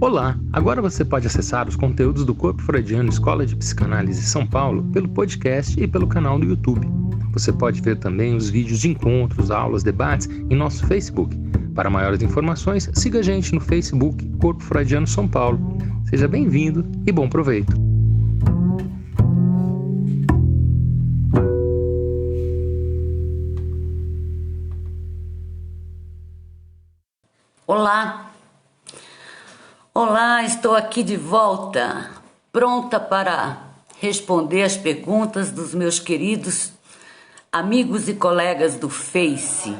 Olá! Agora você pode acessar os conteúdos do Corpo Freudiano Escola de Psicanálise São Paulo pelo podcast e pelo canal do YouTube. Você pode ver também os vídeos de encontros, aulas, debates em nosso Facebook. Para maiores informações, siga a gente no Facebook Corpo Freudiano São Paulo. Seja bem-vindo e bom proveito! Olá, estou aqui de volta, pronta para responder as perguntas dos meus queridos amigos e colegas do Face.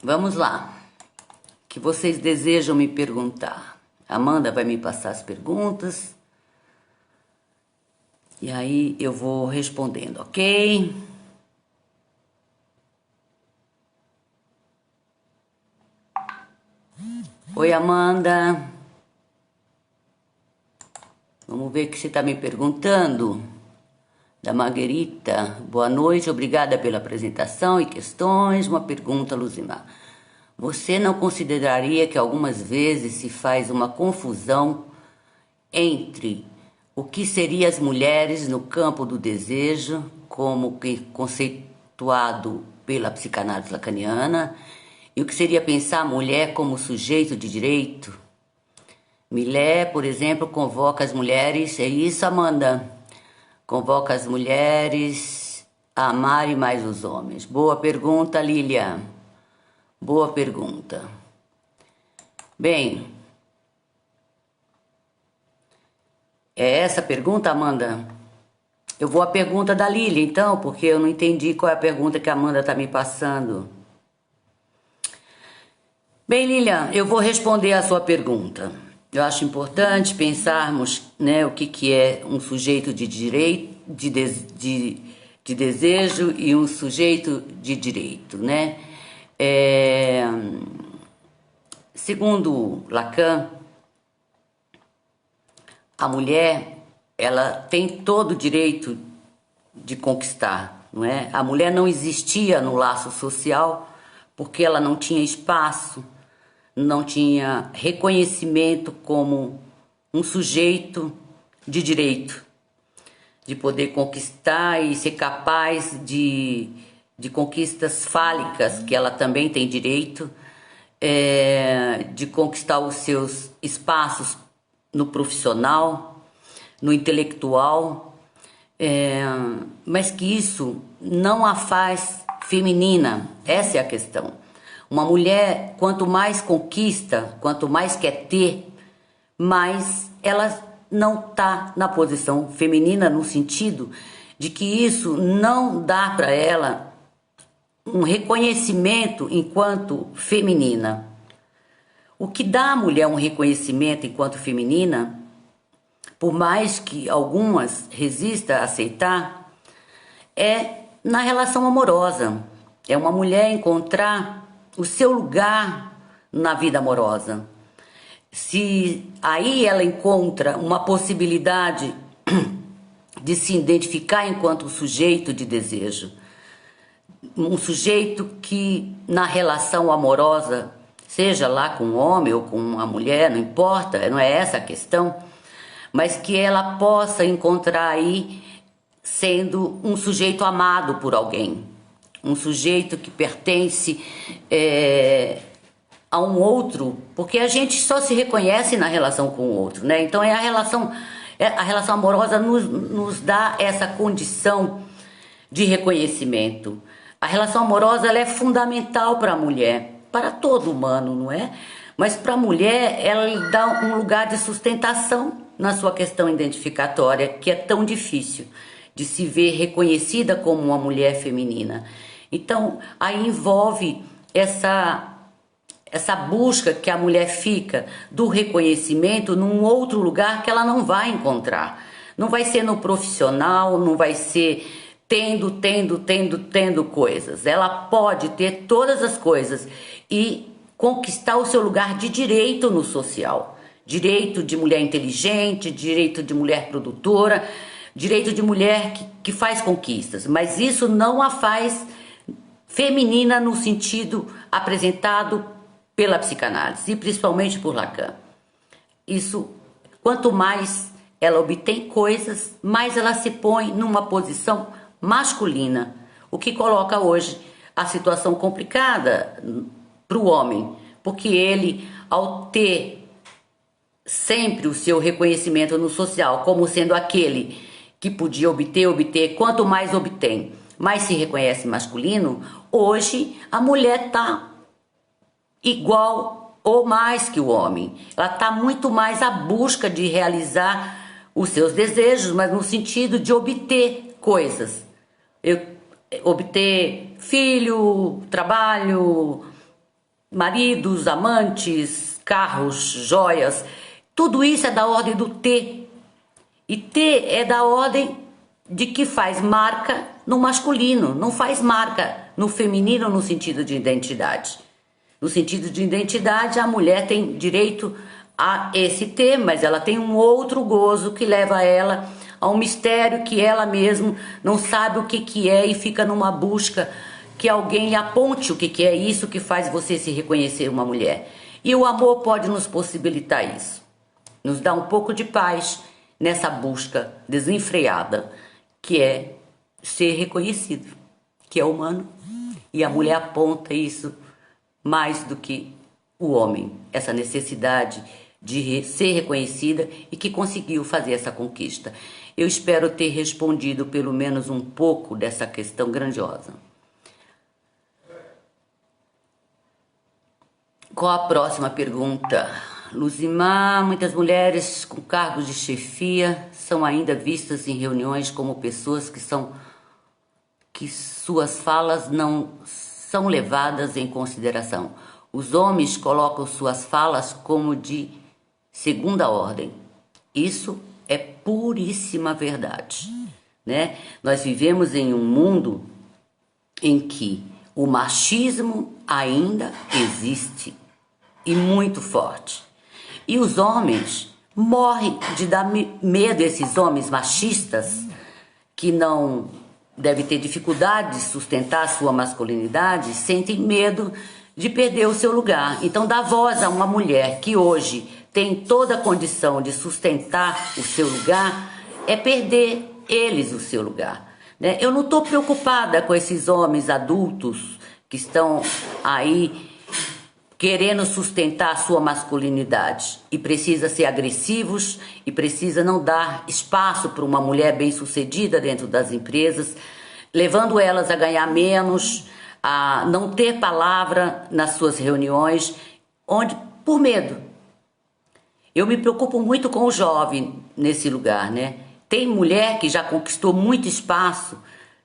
Vamos lá, o que vocês desejam me perguntar? Amanda vai me passar as perguntas e aí eu vou respondendo, ok? Oi, Amanda. Vamos ver o que você está me perguntando. Da Marguerita. Boa noite, obrigada pela apresentação e questões. Uma pergunta, Luzimar. Você não consideraria que algumas vezes se faz uma confusão entre o que seriam as mulheres no campo do desejo, como que conceituado pela psicanálise lacaniana, e o que seria pensar a mulher como sujeito de direito? Millet, por exemplo, convoca as mulheres, é isso, Amanda? Convoca as mulheres a amarem mais os homens. Boa pergunta, Lília. Boa pergunta. Bem, é essa a pergunta, Amanda? Eu vou à pergunta da Lília, então, porque eu não entendi qual é a pergunta que a Amanda está me passando. Bem, Lilian, eu vou responder a sua pergunta. Eu acho importante pensarmos, né, o que é um sujeito de direito, de desejo e um sujeito de direito, né? Segundo Lacan, a mulher, ela tem todo o direito de conquistar, não é? A mulher não existia no laço social porque ela não tinha espaço, não tinha reconhecimento como um sujeito de direito, de poder conquistar e ser capaz de conquistas fálicas, que ela também tem direito, de conquistar os seus espaços no profissional, no intelectual, mas que isso não a faz feminina, essa é a questão. Uma mulher, quanto mais conquista, quanto mais quer ter, mais ela não está na posição feminina, no sentido de que isso não dá para ela um reconhecimento enquanto feminina. O que dá à mulher um reconhecimento enquanto feminina, por mais que algumas resistam a aceitar, é na relação amorosa. É uma mulher encontrar o seu lugar na vida amorosa. Se aí ela encontra uma possibilidade de se identificar enquanto um sujeito de desejo, um sujeito que na relação amorosa, seja lá com um homem ou com uma mulher, não importa, não é essa a questão, mas que ela possa encontrar aí sendo um sujeito amado por alguém, um sujeito que pertence a um outro, porque a gente só se reconhece na relação com o outro, né? Então a relação amorosa nos dá essa condição de reconhecimento. A relação amorosa, ela é fundamental para a mulher, para todo humano, não é? Mas para a mulher, ela lhe dá um lugar de sustentação na sua questão identificatória, que é tão difícil de se ver reconhecida como uma mulher feminina. Então, aí envolve essa busca que a mulher fica do reconhecimento num outro lugar que ela não vai encontrar. Não vai ser no profissional, não vai ser tendo coisas. Ela pode ter todas as coisas e conquistar o seu lugar de direito no social. Direito de mulher inteligente, direito de mulher produtora, direito de mulher que faz conquistas, mas isso não a faz feminina no sentido apresentado pela psicanálise e principalmente por Lacan. Isso, quanto mais ela obtém coisas, mais ela se põe numa posição masculina, o que coloca hoje a situação complicada para o homem, porque ele, ao ter sempre o seu reconhecimento no social como sendo aquele que podia obter, quanto mais obtém, mais se reconhece masculino, hoje a mulher está igual ou mais que o homem. Ela está muito mais à busca de realizar os seus desejos, mas no sentido de obter coisas. Obter filho, trabalho, maridos, amantes, carros, joias. Tudo isso é da ordem do ter. E ter é da ordem de que faz marca no masculino, não faz marca no feminino no sentido de identidade. No sentido de identidade, a mulher tem direito a esse ter, mas ela tem um outro gozo que leva ela a um mistério que ela mesma não sabe o que é e fica numa busca que alguém lhe aponte o que é isso que faz você se reconhecer uma mulher. E o amor pode nos possibilitar isso, nos dá um pouco de paz nessa busca desenfreada que é ser reconhecido, que é humano, e a mulher aponta isso mais do que o homem, essa necessidade de ser reconhecida e que conseguiu fazer essa conquista. Eu espero ter respondido pelo menos um pouco dessa questão grandiosa. Qual a próxima pergunta? Luzimar, muitas mulheres com cargos de chefia são ainda vistas em reuniões como pessoas que suas falas não são levadas em consideração. Os homens colocam suas falas como de segunda ordem. Isso é puríssima verdade, né? Nós vivemos em um mundo em que o machismo ainda existe e muito forte. E os homens morrem de dar medo, esses homens machistas que não devem ter dificuldade de sustentar a sua masculinidade, sentem medo de perder o seu lugar. Então, dar voz a uma mulher que hoje tem toda a condição de sustentar o seu lugar é perder eles o seu lugar, né? Eu não estou preocupada com esses homens adultos que estão aí querendo sustentar a sua masculinidade e precisa ser agressivos e precisa não dar espaço para uma mulher bem-sucedida dentro das empresas, levando elas a ganhar menos, a não ter palavra nas suas reuniões, onde por medo. Eu me preocupo muito com o jovem nesse lugar, né? Tem mulher que já conquistou muito espaço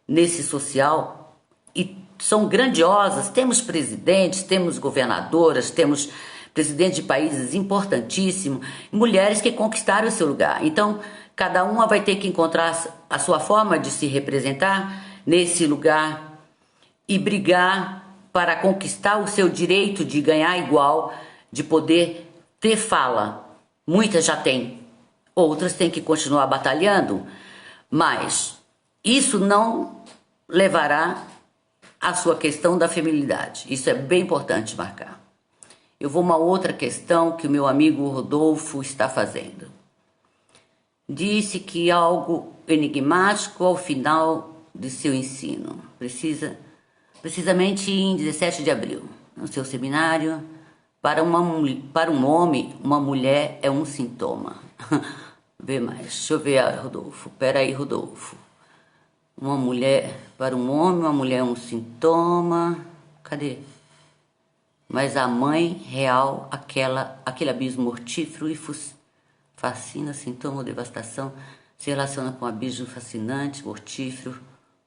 nesse social e são grandiosas. Temos presidentes, temos governadoras, temos presidentes de países importantíssimos, mulheres que conquistaram o seu lugar. Então, cada uma vai ter que encontrar a sua forma de se representar nesse lugar e brigar para conquistar o seu direito de ganhar igual, de poder ter fala. Muitas já têm, outras têm que continuar batalhando, mas isso não levará à sua questão da feminilidade. Isso é bem importante marcar. Eu vou a uma outra questão que o meu amigo Rodolfo está fazendo. Disse que algo enigmático ao final de seu ensino, precisamente em 17 de abril, no seu seminário. Para um homem, uma mulher é um sintoma. Vê mais, deixa eu ver, Rodolfo. Peraí, Rodolfo. Uma mulher, para um homem, uma mulher é um sintoma. Cadê? Mas a mãe real, aquele abismo mortífero e fascina, sintoma ou devastação, se relaciona com um abismo fascinante, mortífero,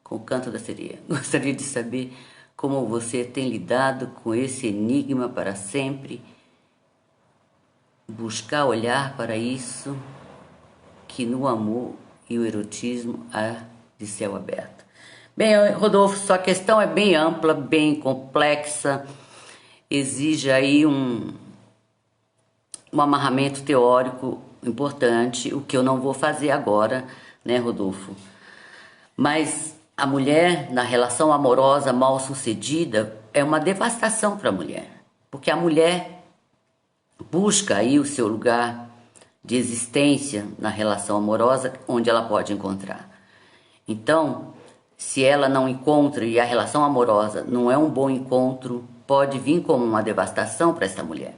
com o canto da sereia. Gostaria de saber como você tem lidado com esse enigma para sempre, buscar olhar para isso que no amor e o erotismo há de céu aberto. Bem, Rodolfo, sua questão é bem ampla, bem complexa, exige aí um amarramento teórico importante, o que eu não vou fazer agora, né, Rodolfo? Mas a mulher, na relação amorosa mal sucedida, é uma devastação para a mulher, porque a mulher busca aí o seu lugar de existência na relação amorosa, onde ela pode encontrar. Então, se ela não encontra e a relação amorosa não é um bom encontro, pode vir como uma devastação para essa mulher.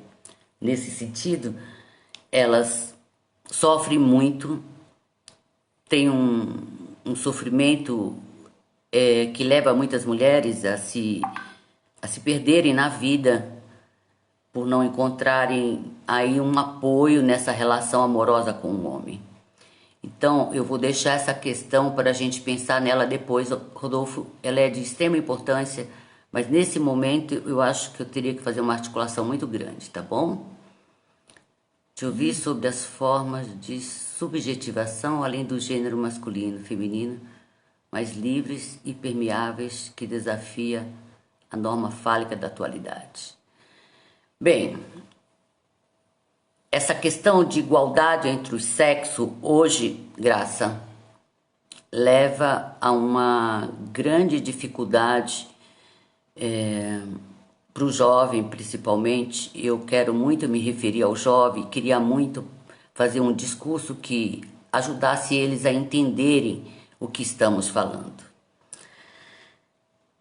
Nesse sentido, elas sofrem muito, tem um sofrimento que leva muitas mulheres a se perderem na vida por não encontrarem aí um apoio nessa relação amorosa com o homem. Então, eu vou deixar essa questão para a gente pensar nela depois, Rodolfo. Ela é de extrema importância, mas nesse momento eu acho que eu teria que fazer uma articulação muito grande, tá bom? Te ouvir sobre as formas de subjetivação, além do gênero masculino e feminino, mais livres e permeáveis, que desafia a norma fálica da atualidade. Bem, essa questão de igualdade entre os sexos, hoje, Graça, leva a uma grande dificuldade para o jovem, principalmente. Eu quero muito me referir ao jovem, queria muito fazer um discurso que ajudasse eles a entenderem o que estamos falando.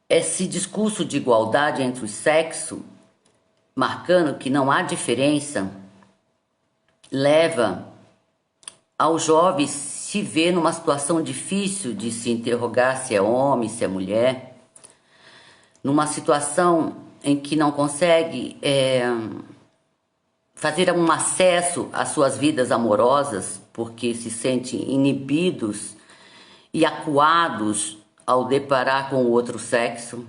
Esse discurso de igualdade entre os sexos, marcando que não há diferença, leva ao jovem se ver numa situação difícil de se interrogar se é homem, se é mulher, numa situação em que não consegue fazer um acesso às suas vidas amorosas, porque se sentem inibidos e acuados ao deparar com o outro sexo,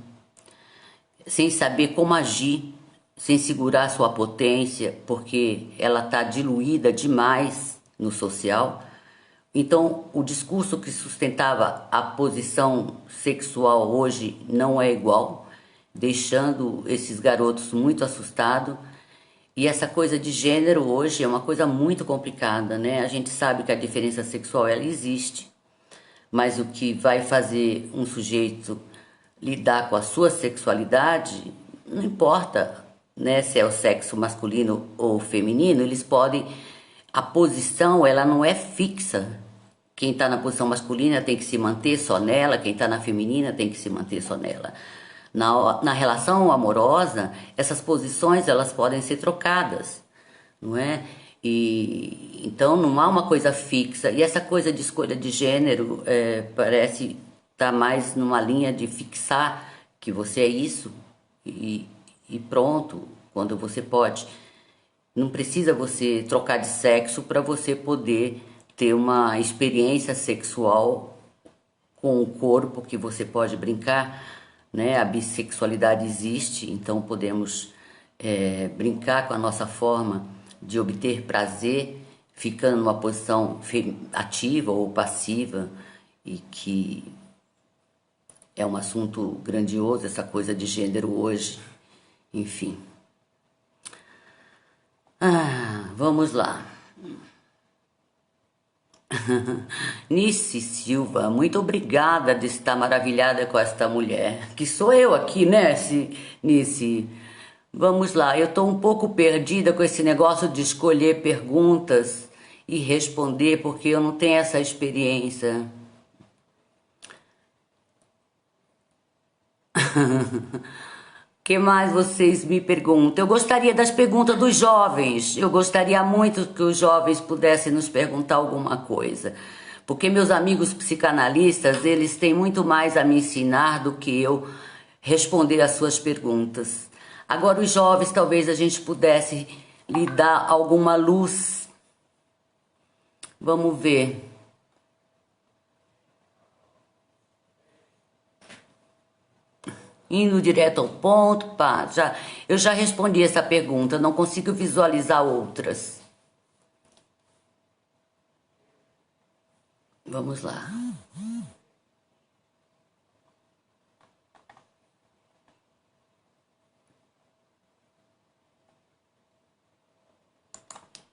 sem saber como agir, sem segurar sua potência, porque ela está diluída demais no social. Então, o discurso que sustentava a posição sexual hoje não é igual, deixando esses garotos muito assustados. E essa coisa de gênero hoje é uma coisa muito complicada, né? A gente sabe que a diferença sexual ela existe, mas o que vai fazer um sujeito lidar com a sua sexualidade, não importa, né, se é o sexo masculino ou feminino, eles podem... A posição, ela não é fixa. Quem está na posição masculina tem que se manter só nela, quem está na feminina tem que se manter só nela. Na relação amorosa, essas posições elas podem ser trocadas, não é? E então não há uma coisa fixa. E essa coisa de escolha de gênero parece estar mais numa linha de fixar que você é isso e pronto, quando você pode. Não precisa você trocar de sexo para você poder ter uma experiência sexual com o corpo que você pode brincar, né? A bissexualidade existe, então podemos brincar com a nossa forma de obter prazer, ficando numa posição ativa ou passiva, e que é um assunto grandioso, essa coisa de gênero hoje, enfim. Vamos lá. Nice Silva, muito obrigada de estar maravilhada com esta mulher, que sou eu aqui, né, Nice? Vamos lá, eu estou um pouco perdida com esse negócio de escolher perguntas e responder, porque eu não tenho essa experiência. O que mais vocês me perguntam? Eu gostaria das perguntas dos jovens. Eu gostaria muito que os jovens pudessem nos perguntar alguma coisa. Porque meus amigos psicanalistas, eles têm muito mais a me ensinar do que eu responder às suas perguntas. Agora, os jovens, talvez a gente pudesse lhe dar alguma luz. Vamos ver. Indo direto ao ponto, pá, eu já respondi essa pergunta, não consigo visualizar outras. Vamos lá.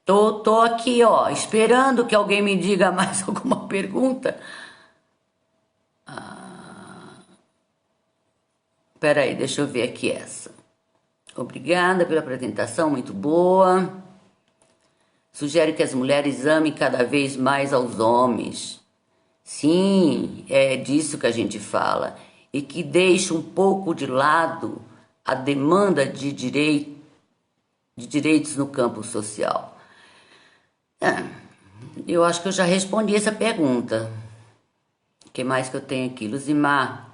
Tô aqui, ó, esperando que alguém me diga mais alguma pergunta. Peraí, deixa eu ver aqui essa. Obrigada pela apresentação, muito boa. Sugere que as mulheres amem cada vez mais aos homens. Sim, é disso que a gente fala. E que deixe um pouco de lado a demanda de direitos no campo social. Eu acho que eu já respondi essa pergunta. O que mais que eu tenho aqui? Luzimar.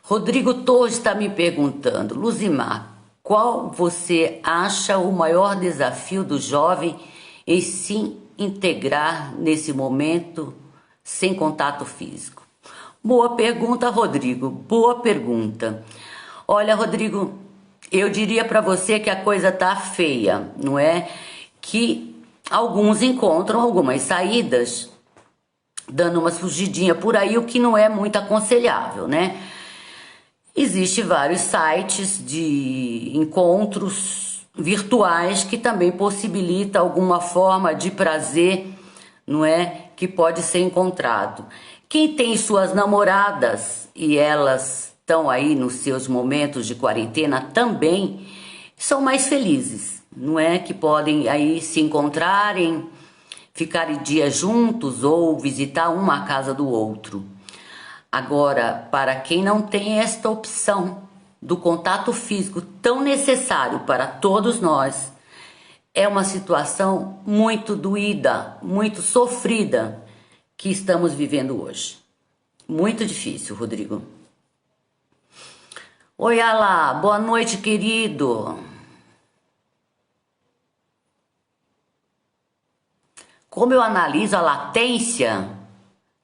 Rodrigo Torres está me perguntando. Luzimar, qual você acha o maior desafio do jovem em se integrar nesse momento sem contato físico? Boa pergunta, Rodrigo. Boa pergunta. Olha, Rodrigo, eu diria para você que a coisa tá feia, não é? Que alguns encontram algumas saídas, dando uma fugidinha por aí, o que não é muito aconselhável, né? Existem vários sites de encontros virtuais que também possibilitam alguma forma de prazer, não é? Que pode ser encontrado. Quem tem suas namoradas e elas estão aí nos seus momentos de quarentena também são mais felizes, não é? Que podem aí se encontrarem, ficarem dias juntos ou visitar uma a casa do outro. Agora, para quem não tem esta opção do contato físico tão necessário para todos nós, é uma situação muito doída, muito sofrida que estamos vivendo hoje. Muito difícil, Rodrigo. Oi, Alá, boa noite, querido. Como eu analiso a latência,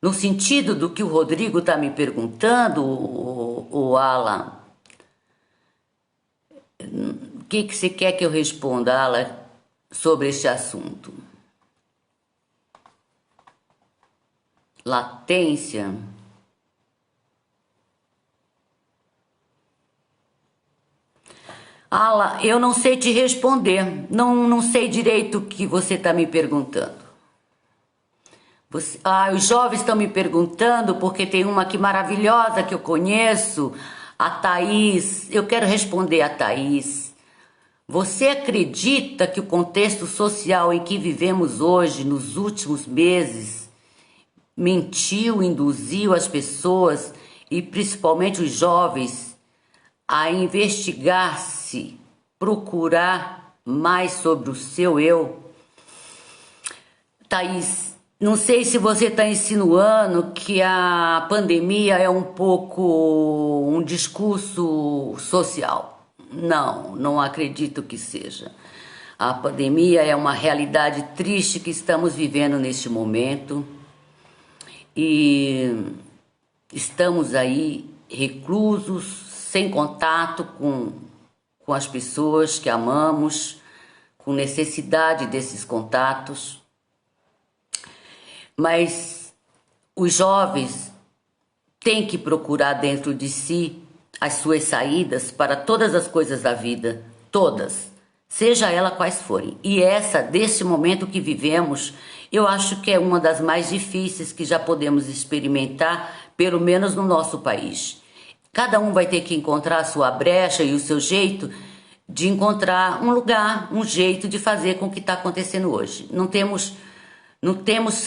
no sentido do que o Rodrigo está me perguntando, o Alan, o que você quer que eu responda, Alan, sobre este assunto? Latência. Alan, eu não sei te responder, não sei direito o que você está me perguntando. Os jovens estão me perguntando porque tem uma aqui maravilhosa que eu conheço, a Thaís. Eu quero responder a Thaís. Você acredita que o contexto social em que vivemos hoje, nos últimos meses, mentiu, induziu as pessoas e principalmente os jovens a investigar-se, procurar mais sobre o seu eu? Thaís, não sei se você está insinuando que a pandemia é um pouco um discurso social. Não acredito que seja. A pandemia é uma realidade triste que estamos vivendo neste momento e estamos aí reclusos, sem contato com as pessoas que amamos, com necessidade desses contatos. Mas os jovens têm que procurar dentro de si as suas saídas para todas as coisas da vida, todas, seja ela quais forem. E essa, desse momento que vivemos, eu acho que é uma das mais difíceis que já podemos experimentar, pelo menos no nosso país. Cada um vai ter que encontrar a sua brecha e o seu jeito de encontrar um lugar, um jeito de fazer com o que está acontecendo hoje. Não temos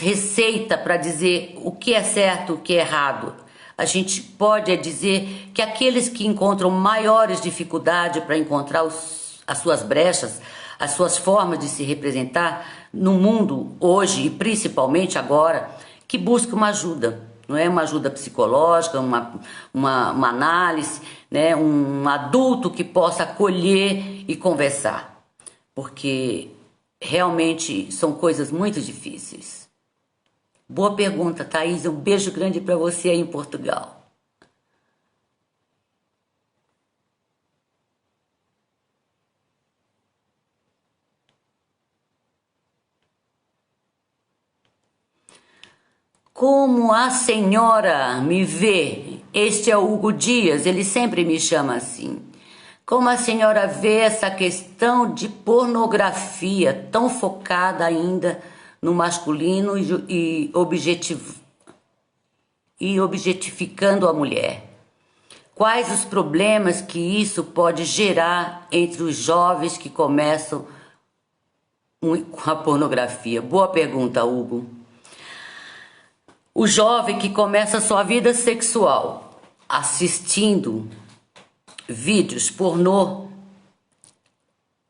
receita para dizer o que é certo, o que é errado. A gente pode dizer que aqueles que encontram maiores dificuldades para encontrar as suas brechas, as suas formas de se representar no mundo hoje e principalmente agora, que busquem uma ajuda, não é? Uma ajuda psicológica, uma análise, né? Um adulto que possa acolher e conversar, porque realmente são coisas muito difíceis. Boa pergunta, Thaís. Um beijo grande para você aí em Portugal. Como a senhora me vê? Este é o Hugo Dias, ele sempre me chama assim. Como a senhora vê essa questão de pornografia tão focada ainda no masculino e objetificando a mulher? Quais os problemas que isso pode gerar entre os jovens que começam com a pornografia? Boa pergunta, Hugo. O jovem que começa a sua vida sexual assistindo vídeos pornô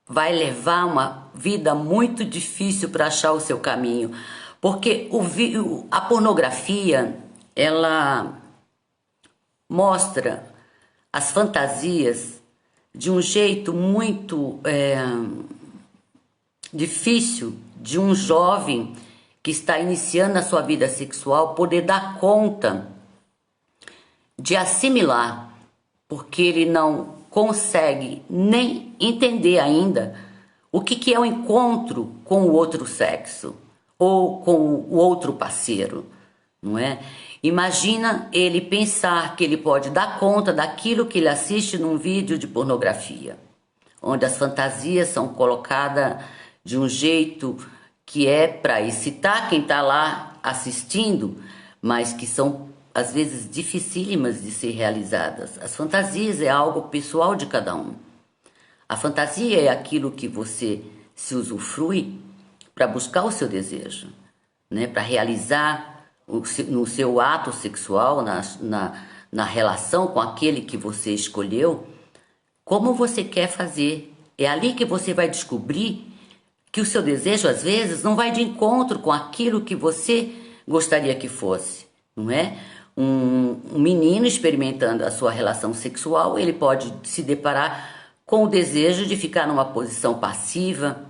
vai levar uma vida muito difícil para achar o seu caminho, porque a pornografia, ela mostra as fantasias de um jeito muito difícil de um jovem que está iniciando a sua vida sexual poder dar conta de assimilar, porque ele não consegue nem entender ainda o que é o encontro com o outro sexo ou com o outro parceiro, não é? Imagina ele pensar que ele pode dar conta daquilo que ele assiste num vídeo de pornografia, onde as fantasias são colocadas de um jeito que é para excitar quem está lá assistindo, mas que são às vezes dificílimas de ser realizadas. As fantasias é algo pessoal de cada um. A fantasia é aquilo que você se usufrui para buscar o seu desejo, né? Para realizar no seu ato sexual, na relação com aquele que você escolheu, como você quer fazer. É ali que você vai descobrir que o seu desejo, às vezes, não vai de encontro com aquilo que você gostaria que fosse, não é? Um menino experimentando a sua relação sexual, ele pode se deparar com o desejo de ficar numa posição passiva,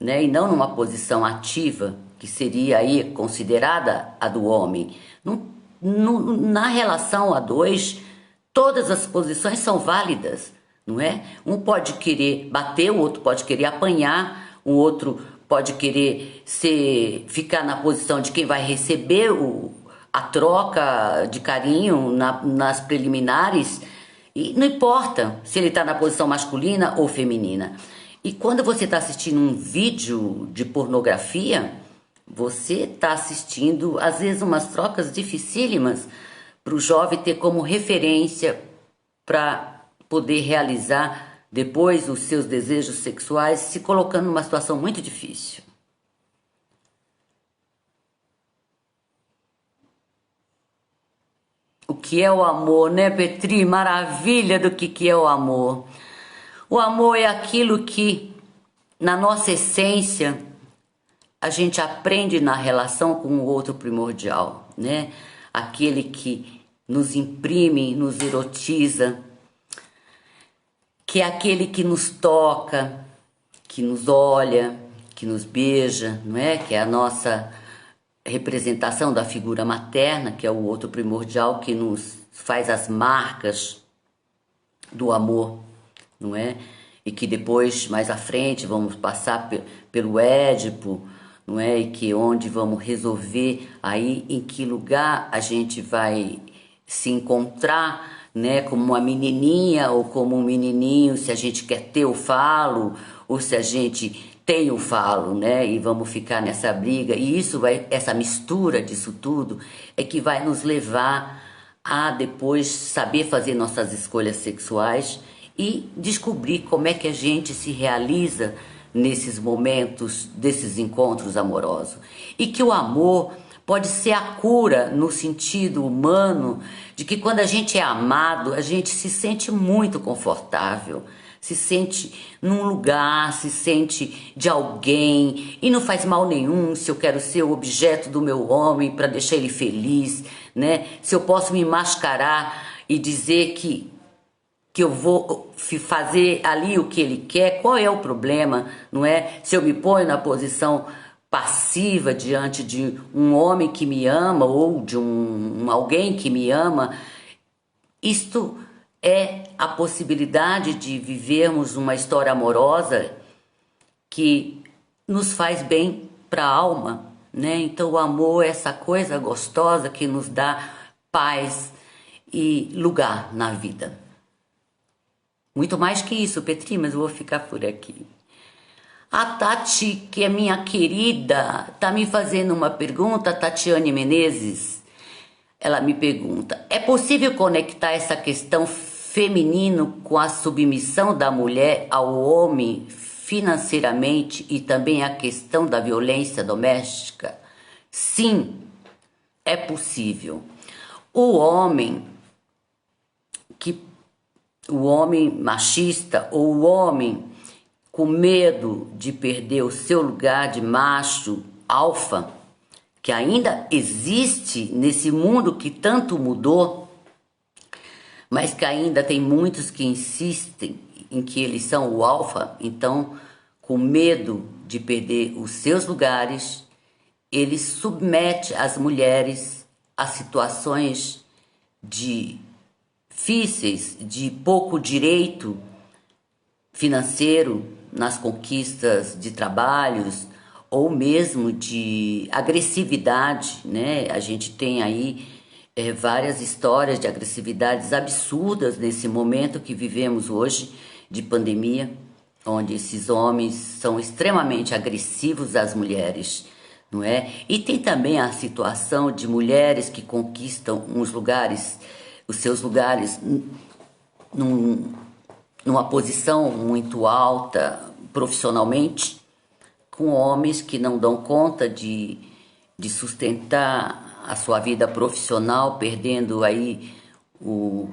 né? E não numa posição ativa, que seria aí considerada a do homem. Na relação a dois, todas as posições são válidas, não é? Um pode querer bater, o outro pode querer apanhar, o outro pode querer ficar na posição de quem vai receber a troca de carinho nas preliminares, e não importa se ele está na posição masculina ou feminina. E quando você está assistindo um vídeo de pornografia, você está assistindo, às vezes, umas trocas dificílimas para o jovem ter como referência para poder realizar depois os seus desejos sexuais, se colocando numa situação muito difícil. O que é o amor, né, Petri? Maravilha do que é o amor. O amor é aquilo que, na nossa essência, a gente aprende na relação com o outro primordial, né? Aquele que nos imprime, nos erotiza, que é aquele que nos toca, que nos olha, que nos beija, não é? Que é a nossa representação da figura materna, que é o outro primordial, que nos faz as marcas do amor, não é? E que depois, mais à frente, vamos passar pelo Édipo, não é? E que onde vamos resolver aí em que lugar a gente vai se encontrar, né? Como uma menininha ou como um menininho, se a gente quer ter o falo ou se a gente tem o falo, né? E vamos ficar nessa briga. E essa mistura disso tudo é que vai nos levar a depois saber fazer nossas escolhas sexuais e descobrir como é que a gente se realiza nesses momentos, desses encontros amorosos. E que o amor pode ser a cura no sentido humano de que quando a gente é amado, a gente se sente muito confortável, se sente num lugar, se sente de alguém, e não faz mal nenhum se eu quero ser o objeto do meu homem para deixar ele feliz, né? Se eu posso me mascarar e dizer que eu vou fazer ali o que ele quer, qual é o problema, não é? Se eu me ponho na posição passiva diante de um homem que me ama ou de alguém que me ama, isto é a possibilidade de vivermos uma história amorosa que nos faz bem para a alma, né? Então o amor é essa coisa gostosa que nos dá paz e lugar na vida. Muito mais que isso, Petri, mas eu vou ficar por aqui. A Tati, que é minha querida, tá me fazendo uma pergunta, Tatiane Menezes. Ela me pergunta: é possível conectar essa questão feminino com a submissão da mulher ao homem financeiramente e também a questão da violência doméstica? Sim, é possível. O homem machista ou o homem com medo de perder o seu lugar de macho alfa, que ainda existe nesse mundo que tanto mudou, mas que ainda tem muitos que insistem em que eles são o alfa, então, com medo de perder os seus lugares, ele submete as mulheres a situações difíceis, de pouco direito financeiro nas conquistas de trabalhos, ou mesmo de agressividade, né? A gente tem aí várias histórias de agressividades absurdas nesse momento que vivemos hoje de pandemia, onde esses homens são extremamente agressivos às mulheres, não é? E tem também a situação de mulheres que conquistam os seus lugares numa posição muito alta profissionalmente, com homens que não dão conta de sustentar a sua vida profissional, perdendo aí o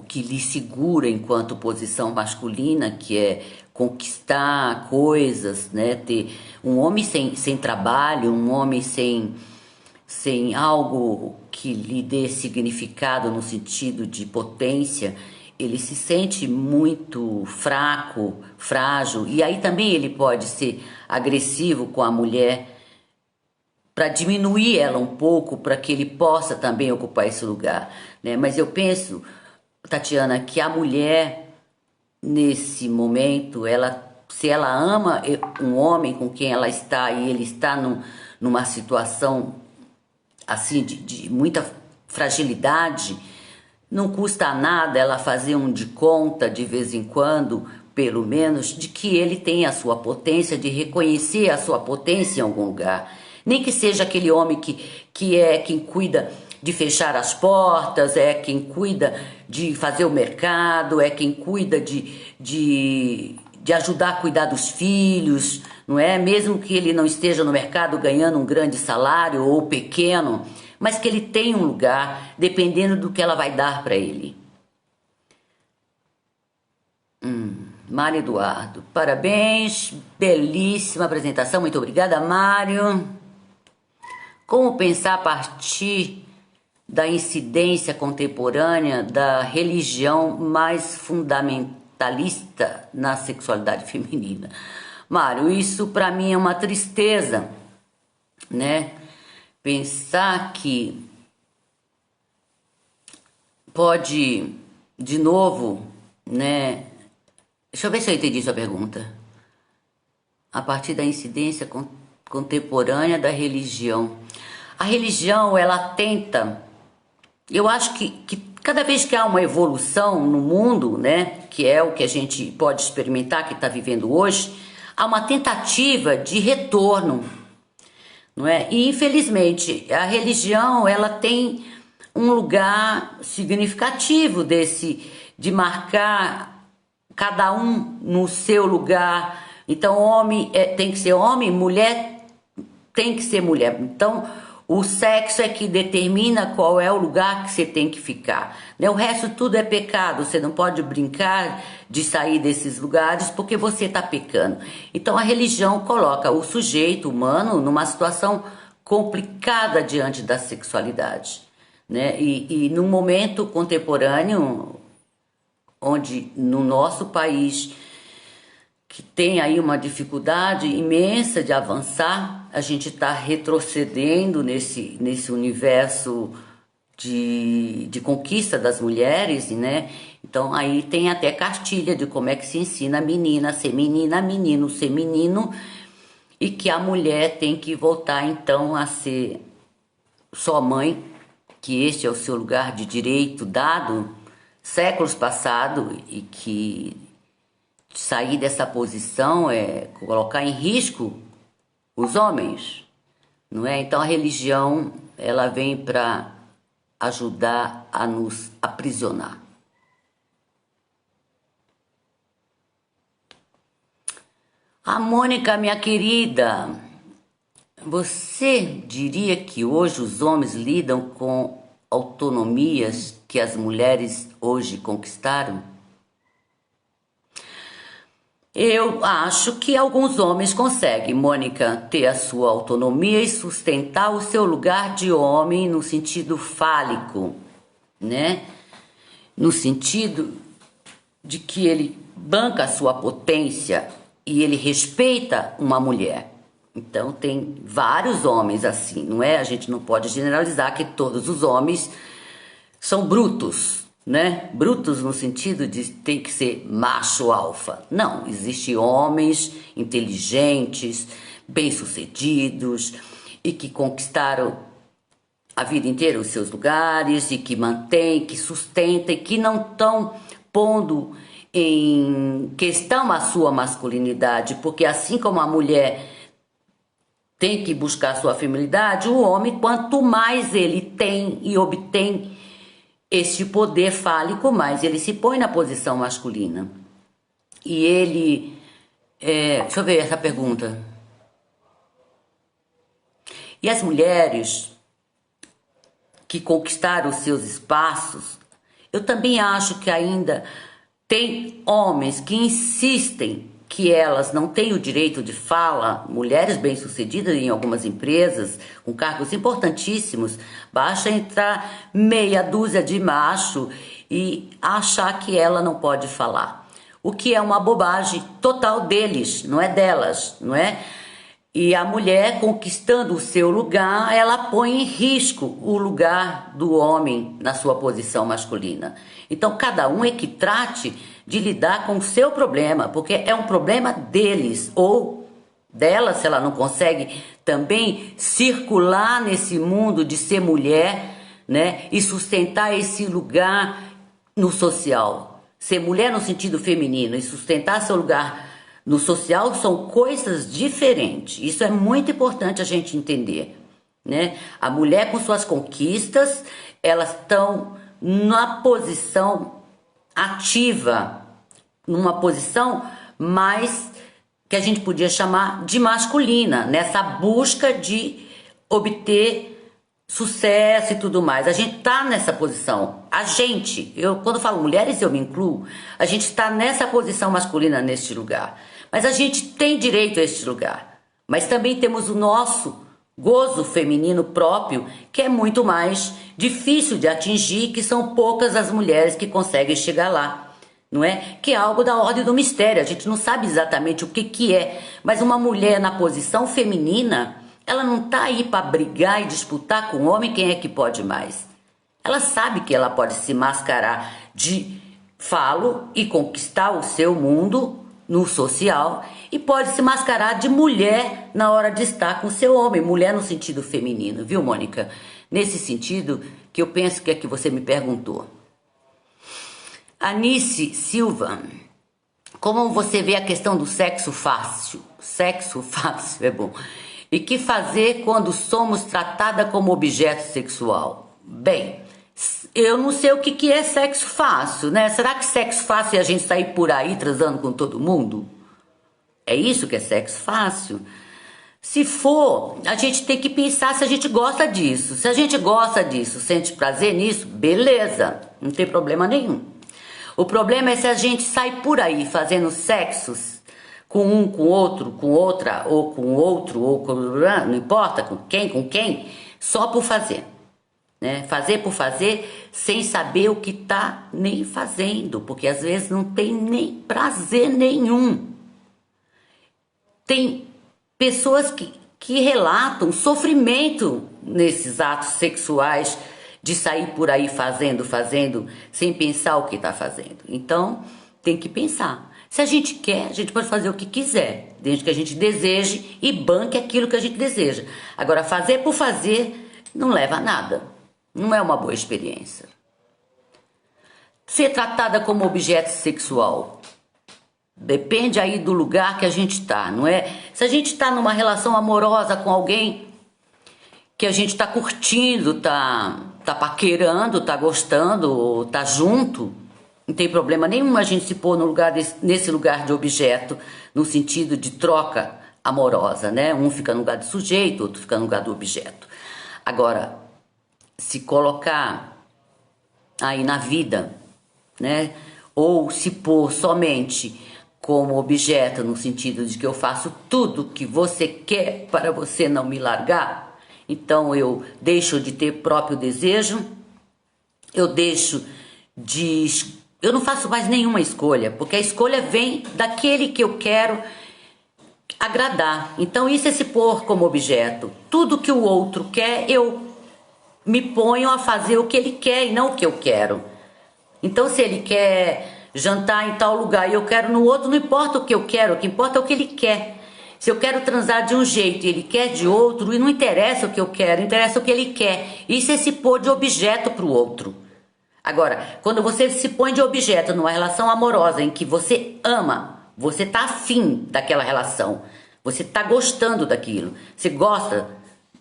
que lhe segura enquanto posição masculina, que é conquistar coisas, né? Ter um homem sem trabalho, um homem sem algo que lhe dê significado no sentido de potência, ele se sente muito fraco, frágil, e aí também ele pode ser agressivo com a mulher para diminuir ela um pouco, para que ele possa também ocupar esse lugar, né? Mas eu penso, Tatiana, que a mulher, nesse momento, se ela ama um homem com quem ela está e ele está numa situação assim de muita fragilidade, não custa nada ela fazer um de conta de vez em quando, pelo menos, de que ele tem a sua potência, de reconhecer a sua potência em algum lugar. Nem que seja aquele homem que é quem cuida de fechar as portas, é quem cuida de fazer o mercado, é quem cuida de ajudar a cuidar dos filhos, não é? Mesmo que ele não esteja no mercado ganhando um grande salário ou pequeno, mas que ele tenha um lugar, dependendo do que ela vai dar para ele. Mário Eduardo, parabéns, belíssima apresentação, muito obrigada, Mário. Como pensar a partir da incidência contemporânea da religião mais fundamentalista na sexualidade feminina? Mário, isso para mim é uma tristeza, né? Pensar que pode, de novo, né? Deixa eu ver se eu entendi sua pergunta. A partir da incidência contemporânea da religião. A religião, ela tenta... Eu acho que cada vez que há uma evolução no mundo, né? Que é o que a gente pode experimentar, que está vivendo hoje, há uma tentativa de retorno, não é? E infelizmente a religião ela tem um lugar significativo de marcar cada um no seu lugar. Então homem tem que ser homem, mulher tem que ser mulher. Então o sexo é que determina qual é o lugar que você tem que ficar, né? O resto tudo é pecado. Você não pode brincar de sair desses lugares porque você está pecando. Então a religião coloca o sujeito humano numa situação complicada diante da sexualidade, né? E num momento contemporâneo, onde no nosso país, que tem aí uma dificuldade imensa de avançar, a gente está retrocedendo nesse universo de conquista das mulheres, né? Então aí tem até cartilha de como é que se ensina a menina a ser menina, menino ser menino, e que a mulher tem que voltar então a ser só mãe, que este é o seu lugar de direito dado séculos passados, e que sair dessa posição é colocar em risco os homens, não é? Então a religião ela vem para ajudar a nos aprisionar. Ah, Mônica, minha querida, você diria que hoje os homens lidam com autonomias que as mulheres hoje conquistaram? Eu acho que alguns homens conseguem, Mônica, ter a sua autonomia e sustentar o seu lugar de homem no sentido fálico, né? No sentido de que ele banca a sua potência e ele respeita uma mulher. Então tem vários homens assim, não é? A gente não pode generalizar que todos os homens são brutos, né? Brutos no sentido de tem que ser macho alfa. Não, existem homens inteligentes, bem-sucedidos e que conquistaram a vida inteira os seus lugares e que mantêm, que sustentam e que não estão pondo em questão a sua masculinidade, porque assim como a mulher tem que buscar a sua feminilidade, o homem, quanto mais ele tem e obtém esse poder fálico, mais ele se põe na posição masculina. E ele... deixa eu ver essa pergunta. E as mulheres que conquistaram os seus espaços, eu também acho que ainda tem homens que insistem que elas não têm o direito de fala, mulheres bem-sucedidas em algumas empresas, com cargos importantíssimos, basta entrar meia dúzia de macho e achar que ela não pode falar. O que é uma bobagem total deles, não é delas, não é? E a mulher conquistando o seu lugar, ela põe em risco o lugar do homem na sua posição masculina. Então cada um é que trate de lidar com o seu problema, porque é um problema deles ou dela, se ela não consegue também circular nesse mundo de ser mulher, né, e sustentar esse lugar no social. Ser mulher no sentido feminino e sustentar seu lugar no social são coisas diferentes. Isso é muito importante a gente entender, né? A mulher com suas conquistas, elas estão na posição ativa, numa posição mais que a gente podia chamar de masculina, nessa busca de obter sucesso e tudo mais. A gente tá nessa posição. A gente, quando eu falo mulheres, eu me incluo, a gente está nessa posição masculina neste lugar. Mas a gente tem direito a este lugar. Mas também temos o nosso gozo feminino próprio, que é muito mais difícil de atingir, que são poucas as mulheres que conseguem chegar lá, não é? Que é algo da ordem do mistério, a gente não sabe exatamente o que é, mas uma mulher na posição feminina, ela não tá aí para brigar e disputar com o homem quem é que pode mais. Ela sabe que ela pode se mascarar de falo e conquistar o seu mundo no social e pode se mascarar de mulher na hora de estar com o seu homem, mulher no sentido feminino, viu, Mônica? Nesse sentido que eu penso que é que você me perguntou. Anice Silva, como você vê a questão do sexo fácil? Sexo fácil é bom. E que fazer quando somos tratada como objeto sexual? Bem, eu não sei o que é sexo fácil, né? Será que sexo fácil é a gente sair por aí transando com todo mundo? É isso que é sexo fácil? Se for, a gente tem que pensar se a gente gosta disso. Se a gente gosta disso, sente prazer nisso, beleza, não tem problema nenhum. O problema é se a gente sai por aí fazendo sexos com um, com outro, com outra, ou com outro, ou com... não importa com quem, só por fazer. Né? Fazer por fazer, sem saber o que tá nem fazendo, porque às vezes não tem nem prazer nenhum. Tem pessoas que relatam sofrimento nesses atos sexuais, de sair por aí fazendo, sem pensar o que está fazendo. Então, tem que pensar. Se a gente quer, a gente pode fazer o que quiser, desde que a gente deseje e banque aquilo que a gente deseja. Agora, fazer por fazer não leva a nada. Não é uma boa experiência. Ser tratada como objeto sexual depende aí do lugar que a gente está, não é? Se a gente está numa relação amorosa com alguém que a gente está curtindo, tá paquerando, tá gostando, tá junto, Não tem problema nenhum a gente se pôr no lugar nesse lugar de objeto, no sentido de troca amorosa, né? Um fica no lugar do sujeito, outro fica no lugar do objeto. Agora, se colocar aí na vida, né? Ou se pôr somente como objeto, no sentido de que eu faço tudo que você quer para você não me largar, então eu deixo de ter próprio desejo, eu deixo de... Eu não faço mais nenhuma escolha, porque a escolha vem daquele que eu quero agradar. Então isso é se pôr como objeto. Tudo que o outro quer, eu me ponho a fazer o que ele quer e não o que eu quero. Então se ele quer jantar em tal lugar e eu quero no outro, não importa o que eu quero, o que importa é o que ele quer. Se eu quero transar de um jeito e ele quer de outro, e não interessa o que eu quero, interessa o que ele quer. Isso é se pôr de objeto para o outro. Agora, quando você se põe de objeto numa relação amorosa em que você ama, você está afim daquela relação, você está gostando daquilo, você gosta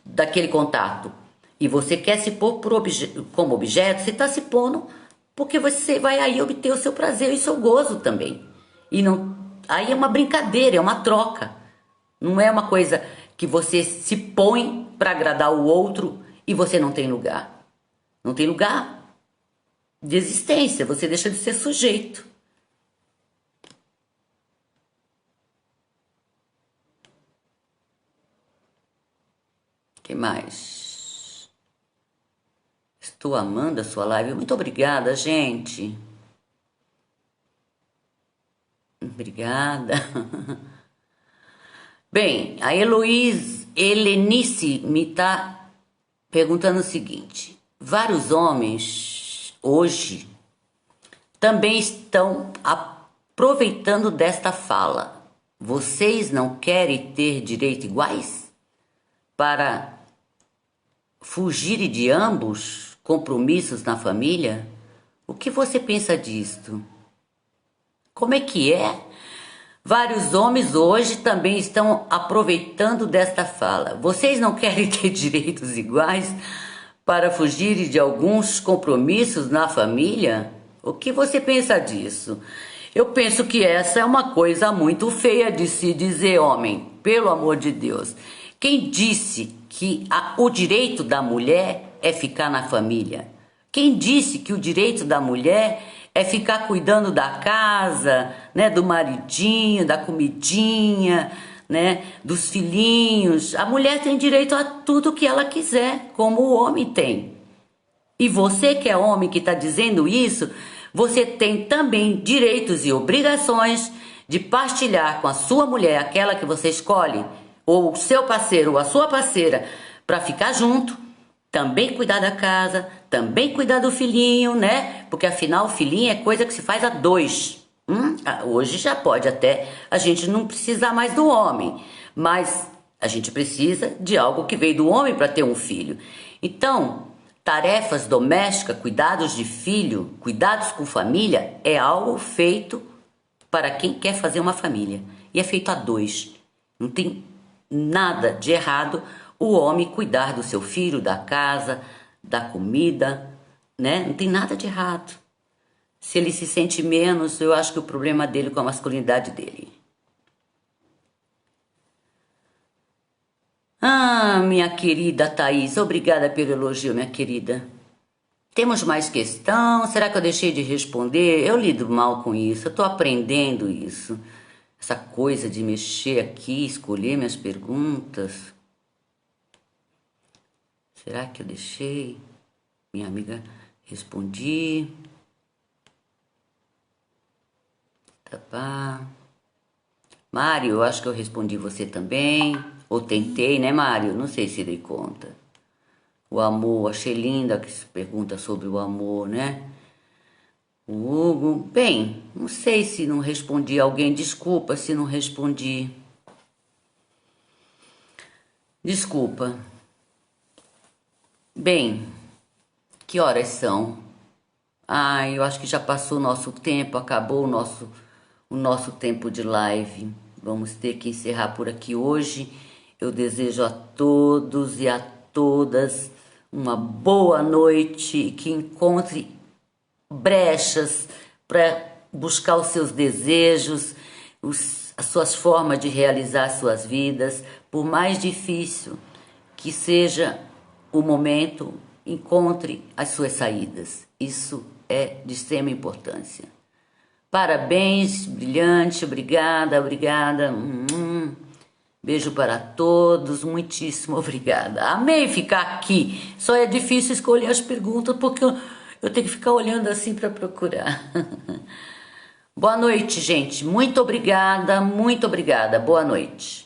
daquele contato e você quer se pôr como objeto, você está se pondo porque você vai aí obter o seu prazer e o seu gozo também. E não, aí é uma brincadeira, é uma troca. Não é uma coisa que você se põe para agradar o outro e você não tem lugar. Não tem lugar de existência, você deixa de ser sujeito. O que mais? Estou amando a sua live. Muito obrigada, gente. Obrigada. Bem, a Helenice me está perguntando o seguinte: vários homens hoje também estão aproveitando desta fala. Vocês não querem ter direitos iguais? Para fugir de ambos compromissos na família? O que você pensa disto? Como é que é? Vários homens hoje também estão aproveitando desta fala. Vocês não querem ter direitos iguais para fugir de alguns compromissos na família? O que você pensa disso? Eu penso que essa é uma coisa muito feia de se dizer, homem, pelo amor de Deus. Quem disse que o direito da mulher é ficar na família? Quem disse que o direito da mulher é ficar cuidando da casa, né, do maridinho, da comidinha, né, dos filhinhos? A mulher tem direito a tudo que ela quiser, como o homem tem. E você que é homem que está dizendo isso, você tem também direitos e obrigações de partilhar com a sua mulher, aquela que você escolhe, ou o seu parceiro ou a sua parceira, para ficar junto, também cuidar da casa, também cuidar do filhinho, né? Porque afinal o filhinho é coisa que se faz a dois. Hoje já pode até a gente não precisar mais do homem, mas a gente precisa de algo que veio do homem para ter um filho. Então, tarefas domésticas, cuidados de filho, cuidados com família, é algo feito para quem quer fazer uma família. E é feito a dois. Não tem nada de errado o homem cuidar do seu filho, da casa, da comida, né? Não tem nada de errado. Se ele se sente menos, eu acho que o problema dele com a masculinidade dele. Ah, minha querida Thaís, obrigada pelo elogio, minha querida. Temos mais questão? Será que eu deixei de responder? Eu lido mal com isso, eu estou aprendendo isso. Essa coisa de mexer aqui, escolher minhas perguntas. Será que eu deixei? Minha amiga, respondi. Tá. Mário, eu acho que eu respondi você também. Ou tentei, né, Mário? Não sei se dei conta. O amor, achei linda que se pergunta sobre o amor, né? O Hugo, bem, não sei se não respondi alguém. Desculpa se não respondi. Desculpa. Bem, que horas são? Eu acho que já passou o nosso tempo, acabou o nosso tempo de live. Vamos ter que encerrar por aqui hoje. Eu desejo a todos e a todas uma boa noite, que encontre brechas para buscar os seus desejos, as suas formas de realizar suas vidas. Por mais difícil que seja o momento, encontre as suas saídas. Isso é de extrema importância. Parabéns, brilhante, obrigada, obrigada. Beijo para todos, muitíssimo obrigada. Amei ficar aqui. Só é difícil escolher as perguntas porque eu tenho que ficar olhando assim para procurar. Boa noite, gente. Muito obrigada, muito obrigada. Boa noite.